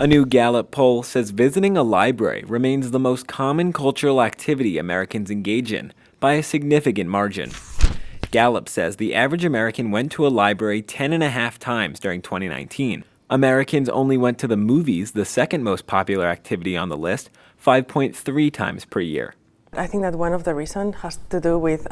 A new Gallup poll says visiting a library remains the most common cultural activity Americans engage in by a significant margin. Gallup says the average American went to a library 10.5 times during 2019. Americans only went to the movies, the second most popular activity on the list, 5.3 times per year. I think that one of the reasons has to do with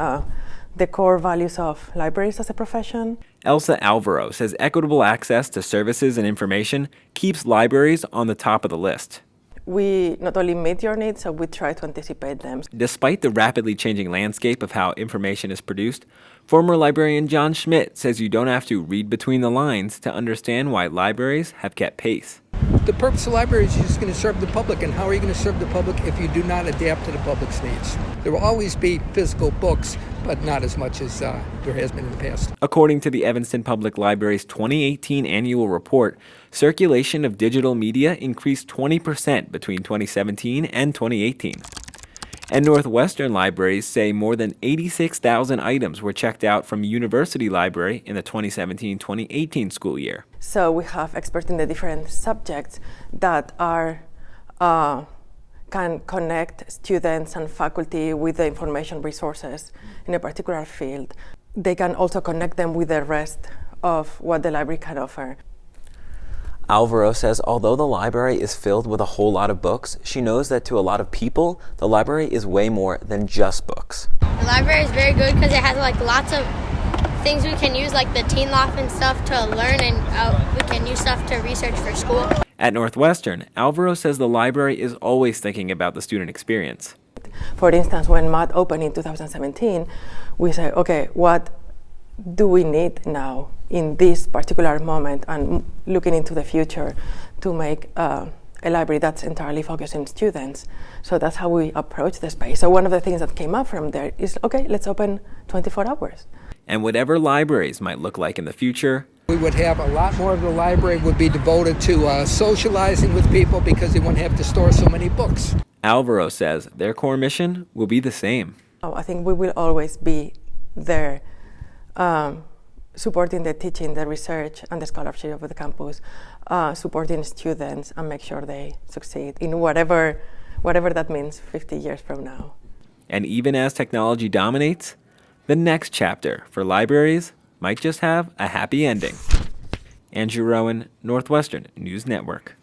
the core values of libraries as a profession. Elsa Alvaro says equitable access to services and information keeps libraries on the top of the list. We not only meet your needs, so we try to anticipate them. Despite the rapidly changing landscape of how information is produced, former librarian John Schmidt says you don't have to read between the lines to understand why libraries have kept pace. The purpose of libraries is just going to serve the public, and how are you going to serve the public if you do not adapt to the public's needs? There will always be physical books, but not as much as there has been in the past. According to the Evanston Public Library's 2018 annual report, circulation of digital media increased 20% between 2017 and 2018. And Northwestern libraries say more than 86,000 items were checked out from University Library in the 2017-2018 school year. So we have experts in the different subjects that can connect students and faculty with the information resources in a particular field. They can also connect them with the rest of what the library can offer. Alvaro says although the library is filled with a whole lot of books, she knows that to a lot of people, the library is way more than just books. The library is very good because it has lots of things we can use, like the teen loft and stuff, to learn, and we can use stuff to research for school. At Northwestern, Alvaro says the library is always thinking about the student experience. For instance, when MAT opened in 2017, we say, okay, what do we need now in this particular moment, and looking into the future to make a library that's entirely focused on students. So that's how we approach the space. So one of the things that came up from there is, okay, let's open 24 hours. And whatever libraries might look like in the future, We would have a lot more of the library would be devoted to socializing with people because they wouldn't have to store so many books. Alvaro says their core mission will be the same. I think we will always be there supporting the teaching, the research, and the scholarship of the campus, supporting students and make sure they succeed in whatever that means 50 years from now. And even as technology dominates, the next chapter for libraries might just have a happy ending. Andrew Rowan, Northwestern News Network.